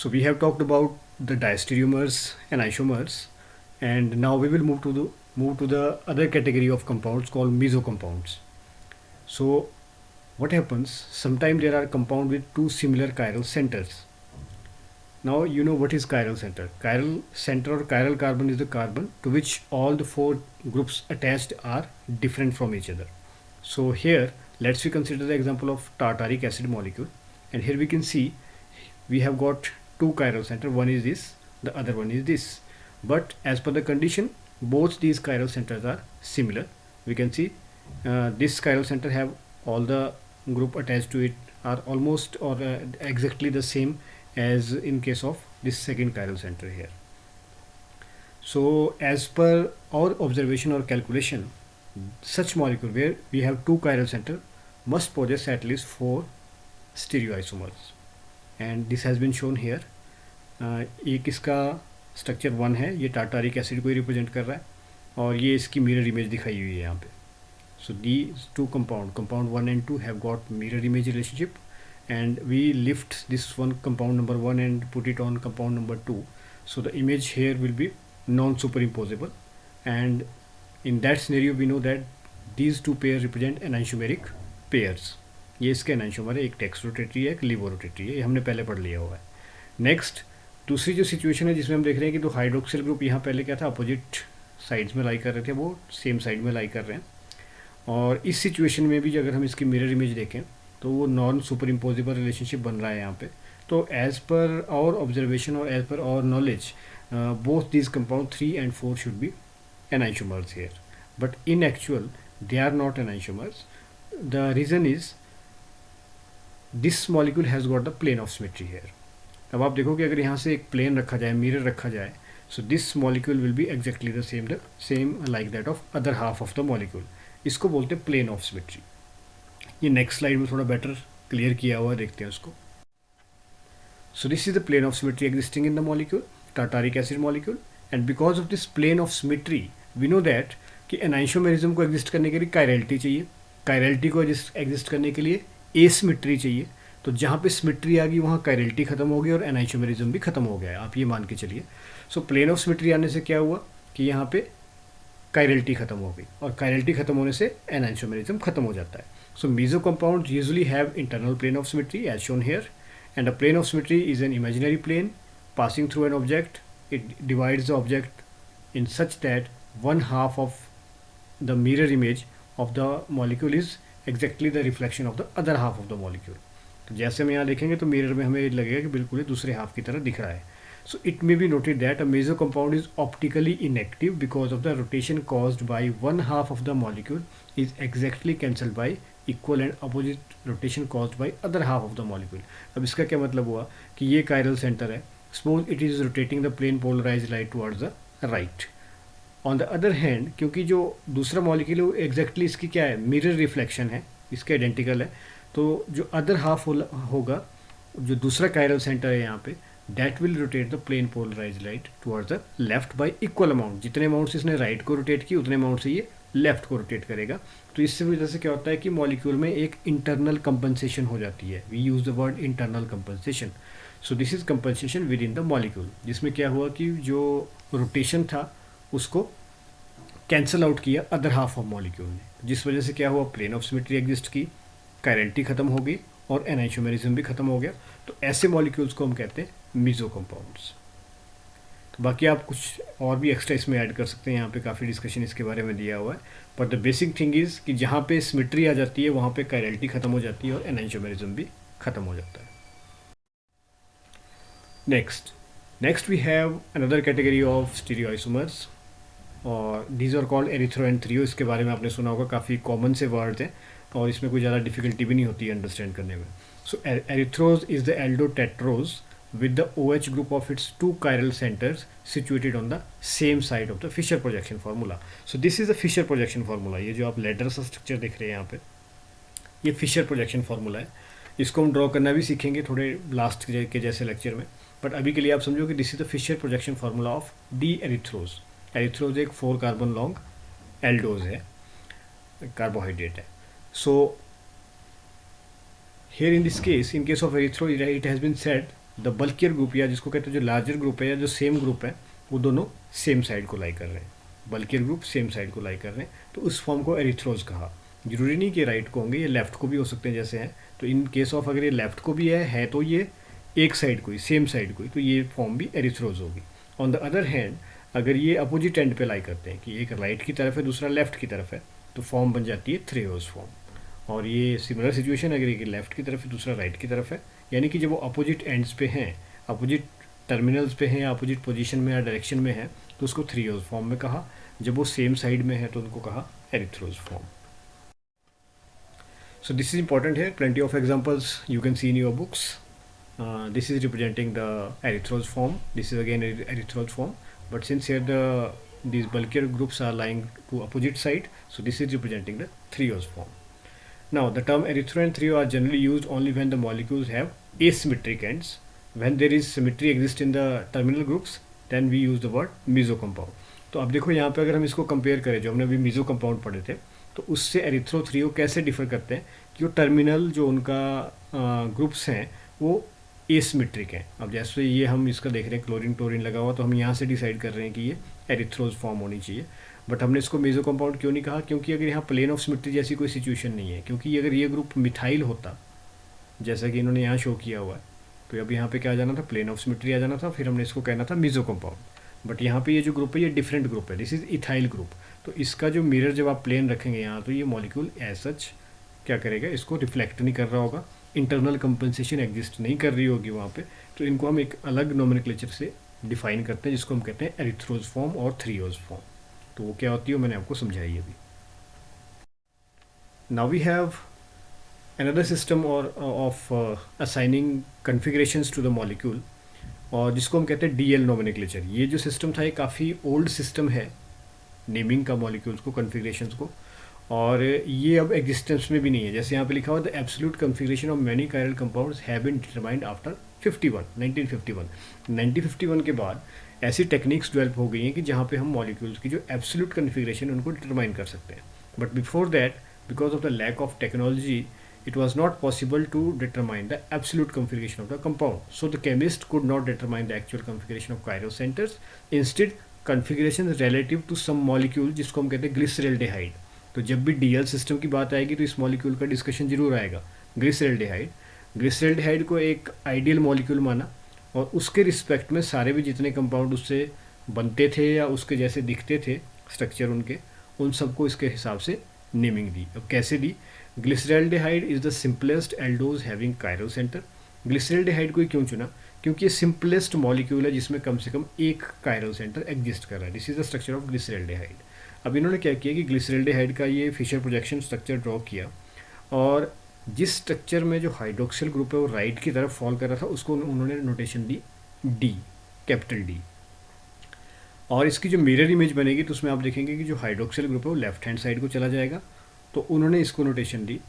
So we have talked about the diastereomers and isomers, and now we will move to the other category of compounds called mesocompounds. So what happens? Sometimes there are compounds with two similar chiral centers. Now you know what is chiral center. Chiral center or chiral carbon is the carbon to which all the four groups attached are different from each other. So here let's we consider the example of tartaric acid molecule, and here we can see we have got two chiral center. One is this, the other one is this, but as per the condition both these chiral centers are similar. We can see this chiral center have all the group attached to it are almost or exactly the same as in case of this second chiral center here. So as per our observation or calculation, such molecule where we have two chiral center must possess at least four stereoisomers, and this has been shown here. एक इसका structure 1 है, ये tartaric acid को ही represent कर रहा है, और ये इसकी मिरर इमेज दिखाई हुई है यहाँ पे. So these two compound 1 and 2 have got mirror image relationship, and we lift this one compound number 1 and put it on compound number 2. So the image here will be non-superimposable, and in that scenario we know that these two pairs represent enantiomeric pairs. ये इसका enantiomer है, एक takes rotatory है, एक लिवो rotatory है, ये हमने पहले पढ़ लिया हुआ है. नेक्स्ट दूसरी जो सिचुएशन है जिसमें हम देख रहे हैं कि दो हाइड्रोक्सिल ग्रुप यहाँ पहले क्या था, अपोजिट साइड्स में लाई कर रहे थे, वो सेम साइड में लाई कर रहे हैं. और इस सिचुएशन में भी अगर हम इसकी मिरर इमेज देखें तो वो नॉन सुपर इम्पोजिबल रिलेशनशिप बन रहा है यहाँ पे. तो एज पर आवर ऑब्जर्वेशन और as per our knowledge both this compound 3 and 4 should be enantiomers here, but in actual they are not enantiomers. The reason is this molecule has got the plane of symmetry here. अब आप देखो कि अगर यहाँ से एक plane रखा जाए, मिरर रखा जाए, so this molecule will be exactly the same like that of other half of the molecule. इसको बोलते हैं प्लेन ऑफ सिमेट्री. ये नेक्स्ट स्लाइड में थोड़ा बेटर क्लियर किया हुआ, देखते हैं उसको. So this is the plane of symmetry existing in the molecule, tartaric acid molecule, and because of this plane of symmetry we know that कि enantiomerism को एग्जिस्ट करने के लिए कायरलिटी चाहिए, कायरलिटी को एग्जिस्ट करने के लिए एसिमेट्री चाहिए. तो जहाँ पे सिमेट्री आ गई वहाँ कायरलिटी खत्म हो गई और एनाइंशोमेरिज्म भी खत्म हो गया है, आप ये मान के चलिए. सो प्लेन ऑफ सिमेट्री आने से क्या हुआ कि यहाँ पे कायरलिटी खत्म हो गई, और कायरलिटी खत्म होने से एनाइंशोमेरिज्म खत्म हो जाता है. So meso compound usually have internal plane of symmetry as shown here, and a plane of symmetry is an imaginary plane passing through an object. It divides the object in such that one half of the mirror image of the molecule is exactly the reflection of the other half of the molecule. तो जैसे हम यहाँ देखेंगे तो mirror में हमें लगेगा कि बिल्कुल ही दूसरे हाफ की तरह दिख रहा है. So it may be noted that a meso compound is optically inactive because of the rotation caused by one half of the molecule is exactly cancelled by equal and opposite rotation caused by other half of the molecule. अब इसका क्या मतलब हुआ कि ये chiral center है, suppose it is rotating the plane polarized light towards the right. On the other hand, क्योंकि जो दूसरा मॉलिक्यूल है वो एग्जैक्टली इसकी क्या है, मिरर रिफ्लेक्शन है, इसके आइडेंटिकल है, तो जो अदर हाफ होगा, जो दूसरा कायरल सेंटर है यहाँ पे, that will rotate the plane polarize light towards the left by equal amount. जितने अमाउंट से इसने राइट को रोटेट की उतने अमाउंट से ये लेफ्ट को रोटेट करेगा. तो इससे वजह से क्या होता है कि मॉलिक्यूल में एक इंटरनल कंपनसेशन हो जाती है. We use the word internal compensation. So this is compensation within the molecule, जिसमें क्या हुआ कि जो रोटेशन था उसको कैंसल आउट किया अदर हाफ ऑफ मॉलिक्यूल ने, जिस वजह से क्या हुआ, प्लेन ऑफ सिमेट्री एग्जिस्ट की, कायरलिटी खत्म हो गई और एनाइंशोमेरिज्म भी खत्म हो गया. तो ऐसे मॉलिक्यूल्स को हम कहते हैं मीजो कंपाउंड्स. तो बाकी आप कुछ और भी एक्स्ट्रा इसमें ऐड कर सकते हैं, यहाँ पे काफ़ी डिस्कशन इसके बारे में दिया हुआ है. पर द बेसिक थिंग इज़ कि जहाँ पे सिमेट्री आ जाती है वहाँ पे कायरलिटी खत्म हो जाती है और एनाइंशोमेरिज्म भी खत्म हो जाता है. Next we have another category of stereoisomers, और these are called erythro and threo. इसके बारे में आपने सुना होगा, काफ़ी कॉमन से वर्ड्स हैं और इसमें कोई ज़्यादा डिफिकल्टी भी नहीं होती है अंडरस्टैंड करने में. So erythrose is the aldotetrose with the OH group of its two chiral centers situated on the same side of the Fisher projection formula. So this is the Fisher projection formula. ये जो आप letter सा structure देख रहे हैं यहाँ पे, ये Fisher projection formula है. इसको हम ड्रॉ करना भी सीखेंगे थोड़े लास्ट के जैसे लेक्चर में, बट अभी के लिए आप समझो कि this is the Fisher projection formula of D erythrose. Erythrose एक 4 कार्बन लॉन्ग एल्डोज है, कार्बोहाइड्रेट है. सो here in this case, in case of erythro, it has been said the bulkier group या जिसको कहते हैं जो लार्जर ग्रुप है या जो सेम ग्रुप है वो दोनों सेम साइड को लाई कर रहे हैं, बल्कियर ग्रुप सेम साइड को लाई कर रहे हैं, तो उस फॉर्म को एरिथ्रोज कहा। जरूरी नहीं कि राइट को होंगे, ये लेफ्ट को भी हो सकते हैं जैसे हैं, तो इन केस ऑफ अगर ये लेफ्ट को भी है तो ये एक साइड को ही, सेम साइड को ही, तो ये फॉर्म भी एरिथ्रोज होगी। ऑन द अदर हैंड अगर ये अपोजिट एंड पे लाई करते हैं कि एक राइट की तरफ है दूसरा लेफ्ट की तरफ है, तो फॉर्म बन जाती है थ्रेओज फॉर्म। और ये सिमिलर सिचुएशन अगर एक लेफ्ट की तरफ है दूसरा राइट की तरफ है, यानी कि जब वो अपोजिट एंड्स पे हैं, अपोजिट टर्मिनल्स पे हैं या अपोजिट पोजीशन में या डायरेक्शन में है, तो उसको थ्रेओज फॉर्म में कहा। जब वो सेम साइड में है तो उनको कहा erythrose form. So this is important here. Plenty of examples you can see in your books. This is representing the erythrose form. This is again erythrose form. But since here these bulkier groups are lying to opposite side, so this is representing the threose form. Now the term erythro and threo are generally used only when the molecules have asymmetric ends. When there is symmetry exists in the terminal groups, then we use the word meso compound. तो अब देखो यहाँ पे अगर हम इसको compare करें जो हमने अभी मीजो कंपाउंड पढ़े थे, तो उससे एरिथ्रो थ्रियो कैसे डिफर करते हैं कि वो टर्मिनल जो उनका ग्रुप्स हैं वो एसिमेट्रिक हैं। अब जैसे ये हम इसका देख रहे हैं क्लोरीन क्लोरीन लगा हुआ, तो हम यहाँ से डिसाइड कर रहे हैं कि ये एरिथ्रोज फॉर्म होनी चाहिए, बट हमने इसको मेजो कंपाउंड क्यों नहीं कहा? क्योंकि अगर यहाँ प्लेन ऑफ सिमेट्री जैसी कोई सिचुएशन नहीं है, क्योंकि अगर ये ग्रुप मिथाइल होता जैसा कि इन्होंने यहाँ शो किया हुआ है, तो अब यहाँ पे क्या आ जाना था, प्लेन ऑफ सिमेट्री आ जाना था, फिर हमने इसको कहना था मेजो कंपाउंड। बट यहाँ पे ये जो ग्रुप है ये डिफरेंट ग्रुप है, दिस इज इथाइल ग्रुप, तो इसका जो मिरर जब आप प्लेन रखेंगे यहाँ, तो ये मॉलिक्यूल एज सच क्या करेगा, इसको रिफ्लेक्ट नहीं कर रहा होगा, इंटरनल कंपनसेशन एग्जिस्ट नहीं कर रही होगी वहाँ पे, तो इनको हम एक अलग नोमेनक्लेचर से डिफाइन करते हैं जिसको हम कहते हैं एरिथ्रोज फॉर्म और थ्रियोज फॉर्म। तो वो क्या होती है मैंने आपको समझाई अभी। Now we have another system or of assigning configurations to the molecule, और जिसको हम कहते हैं DL nomenclature। ये जो सिस्टम था ये काफ़ी ओल्ड सिस्टम है नेमिंग का मॉलिक्यूल्स को, कन्फिग्रेशंस को, और ये अब एग्जिस्टेंस में भी नहीं है। जैसे यहाँ पे लिखा हुआ the absolute configuration of many chiral compounds have been determined after 1951 के बाद ऐसी टेक्निक्स डेवलप हो गई हैं कि जहाँ पे हम मॉलिक्यूल्स की जो एब्सोल्यूट कन्फिग्रेशन उनको डिटरमाइन कर सकते हैं। But before that, because of the lack of technology, it was not possible to determine the absolute configuration of the compound. So the chemist could not determine the actual configuration of chiral centers. Instead, configuration relative to some molecule जिसको हम कहते हैं ग्लिसरल्डेहाइड। तो जब भी DL system की बात आएगी तो इस मॉलिक्यूल का डिस्कशन जरूर आएगा, ग्लिसरल्डेहाइड। ग्लिसरल्डेहाइड को एक आइडियल मॉलिक्यूल माना और उसके रिस्पेक्ट में सारे भी जितने कंपाउंड उससे बनते थे या उसके जैसे दिखते थे स्ट्रक्चर उनके, उन सबको इसके हिसाब से नेमिंग दी। अब कैसे दी? Glyceraldehyde is the simplest aldose having chiral centre. Glyceraldehyde को ही क्यों चुना? क्योंकि ये सिंपलेस्ट मॉलिक्यूल है जिसमें कम से कम एक कायरल सेंटर एग्जिस्ट कर रहा है। This is the structure of glyceraldehyde. अब इन्होंने क्या किया कि ग्लिसरल्डेहाइड का ये फिशर प्रोजेक्शन स्ट्रक्चर ड्रॉ किया, और जिस स्ट्रक्चर में जो हाइड्रोक्सिल ग्रुप है वो राइट की तरफ फॉल कर रहा था उसको उन्होंने नोटेशन दी डी, कैपिटल डी। और इसकी जो मिरर इमेज बनेगी तो उसमें आप देखेंगे कि जो हाइड्रोक्सिल ग्रुप है वो लेफ्ट हैंड साइड को चला जाएगा, तो उन्होंने इसको notation the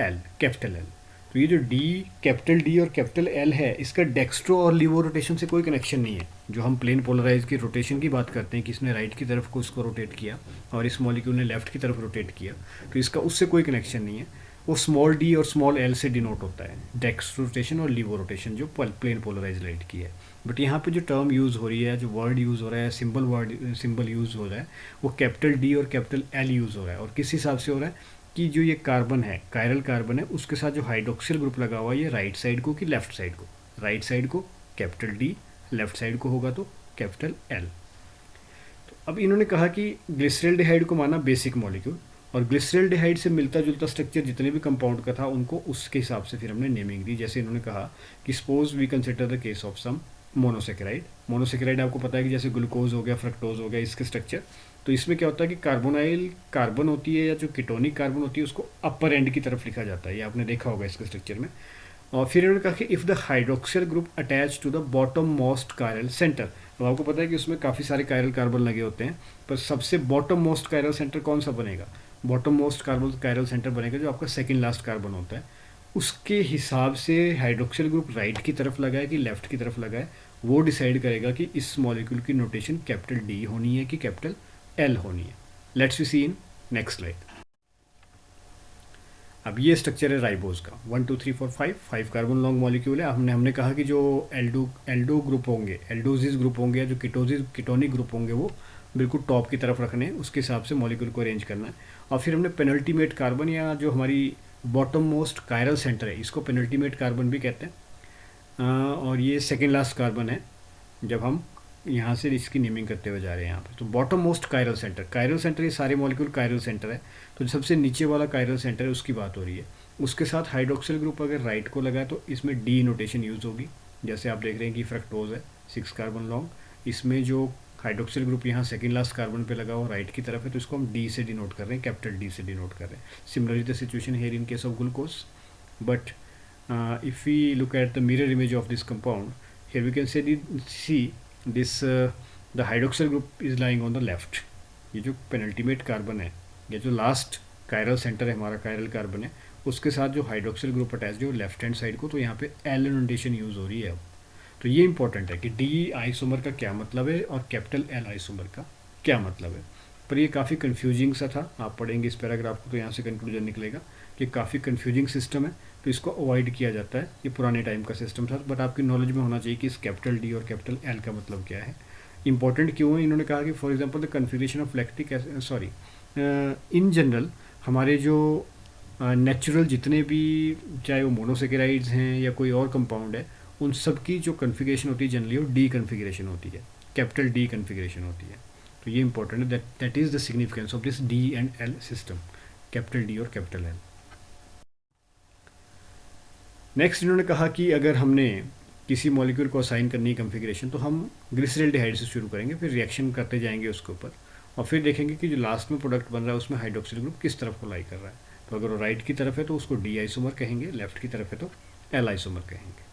L, capital L. तो ये जो डी, कैपिटल डी और कैपिटल एल है, इसका डेक्स्ट्रो और लीवो रोटेशन से कोई कनेक्शन नहीं है। जो हम प्लेन पोलराइज की रोटेशन की बात करते हैं कि इसने राइट की तरफ को इसको रोटेट किया और इस मॉलिक्यूल ने लेफ्ट की तरफ रोटेट किया, तो इसका उससे कोई कनेक्शन नहीं है। वो स्मॉल डी और स्मॉल एल से डिनोट होता है, डेक्स्ट्रो रोटेशन और लीवो रोटेशन जो प्लेन पोलराइज लाइट की है। बट यहाँ पे जो टर्म यूज़ हो रही है, जो वर्ड यूज़ हो रहा है, सिंबल यूज़ हो रहा है, वो कैपिटल डी और कैपिटल एल यूज़ हो रहा है। और किस हिसाब से हो रहा है कि जो ये कार्बन है, कायरल कार्बन है, उसके साथ जो हाइड्रोक्सिल ग्रुप लगा हुआ है ये राइट साइड को कि लेफ्ट साइड को? राइट साइड को कैपिटल डी, लेफ्ट साइड को होगा तो कैपिटल एल। तो अब इन्होंने कहा कि ग्लिसरल्डेहाइड को माना बेसिक मॉलिक्यूल, और ग्लिसरल्डेहाइड से मिलता जुलता स्ट्रक्चर जितने भी कंपाउंड का था उनको उसके हिसाब से फिर हमने नेमिंग दी। जैसे इन्होंने कहा कि suppose we consider the case of some monosaccharide. Monosaccharide आपको पता है कि जैसे ग्लूकोज हो गया, फ्रक्टोज हो गया, इसके स्ट्रक्चर। तो इसमें क्या होता है कि कार्बोनाइल कार्बन होती है या जो कीटोनिक कार्बन होती है उसको अपर एंड की तरफ लिखा जाता है, ये आपने देखा होगा इसके स्ट्रक्चर में। और फिर इन्होंने कहा कि if the hydroxyl group attach to the bottom most chiral center. अब आपको पता है कि उसमें काफ़ी सारे कायरल कार्बन लगे होते हैं, पर सबसे बॉटम मोस्ट कायरल सेंटर कौन सा बनेगा? Bottom most carbon chiral centre बनेगा जो आपका सेकेंड लास्ट कार्बन होता है। उसके हिसाब से हाइड्रोक्सिल ग्रुप राइट की तरफ लगा है कि लेफ्ट की तरफ लगा है, वो डिसाइड करेगा कि इस मॉलिक्यूल की नोटेशन कैपिटल डी होनी है कि कैपिटल एल होनी है। Let's we see in next slide. अब ये स्ट्रक्चर है राइबोज का, 1 2 3 4 5 कार्बन लॉन्ग मॉलिक्यूल है। हमने कहा कि जो एल्डो ग्रुप होंगे, एल्डोजिस ग्रुप होंगे या जो कीटोनिक ग्रुप होंगे वो बिल्कुल टॉप की तरफ रखने हैं, उसके हिसाब से मॉलिक्यूल को अरेंज करना है। और फिर हमने पेनल्टीमेट कार्बन या जो हमारी बॉटम मोस्ट कायरल सेंटर है, इसको पेनल्टीमेट कार्बन भी कहते हैं। और ये सेकेंड लास्ट कार्बन है जब हम यहाँ से इसकी नेमिंग करते हुए जा रहे हैं यहाँ पे। तो बॉटम मोस्ट कायरल सेंटर, ये सारे मॉलिक्यूल कायरल सेंटर है। तो जो सबसे नीचे वाला कायरल सेंटर है उसकी बात हो रही है। उसके साथ हाइड्रोक्सिल ग्रुप अगर राइट को लगा तो इसमें डी नोटेशन यूज़ होगी। जैसे आप देख रहे हैं कि फ्रक्टोज है 6 कार्बन लॉन्ग, इसमें जो हाइड्रोक्सिल ग्रुप यहाँ सेकेंड लास्ट कार्बन पे लगा हुआ राइट की तरफ है, तो इसको हम डी से डिनोट कर रहे हैं, कैपिटल डी से डिनोट कर रहे हैं। Similarly the situation here in case of glucose, but if we look at the mirror image of this compound, here we can see this the hydroxyl group is lying on the left। ये जो penultimate carbon है, ये जो last chiral centre है हमारा, chiral carbon है, उसके साथ जो हाइड्रोक्सिल ग्रुप अटैच जो लेफ्ट हैंड साइड को, तो यहाँ पे एल नोटेशन यूज़ हो रही है अब। तो ये इंपॉर्टेंट है कि डी आइसोमर का क्या मतलब है और कैपिटल एल आइसोमर का क्या मतलब है। पर ये काफ़ी कन्फ्यूजिंग सा था, आप पढ़ेंगे इस पैराग्राफ को तो यहाँ से कंक्लूजन निकलेगा कि काफ़ी कन्फ्यूजिंग सिस्टम है, तो इसको अवॉइड किया जाता है। ये पुराने टाइम का सिस्टम था, बट आपकी नॉलेज में होना चाहिए कि इस कैपिटल डी और कैपिटल एल का मतलब क्या है, इंपॉर्टेंट क्यों है। इन्होंने कहा कि for example the configuration of lactic acid, in general हमारे जो नेचुरल जितने भी, चाहे वो मोनोसेकेराइड्स हैं या कोई और कंपाउंड है, उन सब की जो कन्फिगरेशन होती है जनरली वो डी कन्फिगरेशन होती है, कैपिटल डी कन्फिगरेशन होती है। तो ये इंपॉर्टेंट है, that is the significance of this D and L system, capital D और कैपिटल एल। नेक्स्ट इन्होंने कहा कि अगर हमने किसी मॉलिक्यूल को असाइन करनी है कन्फिगरेशन, तो हम ग्लिसरॉल्डिहाइड से शुरू करेंगे, फिर रिएक्शन करते जाएंगे उसके ऊपर, और फिर देखेंगे कि जो लास्ट में प्रोडक्ट बन रहा है उसमें हाइड्रोक्सिल ग्रुप किस तरफ को लाई कर रहा है। तो अगर वो राइट की तरफ है तो उसको डी आइसोमर कहेंगे, लेफ्ट की तरफ है तो एल आइसोमर कहेंगे।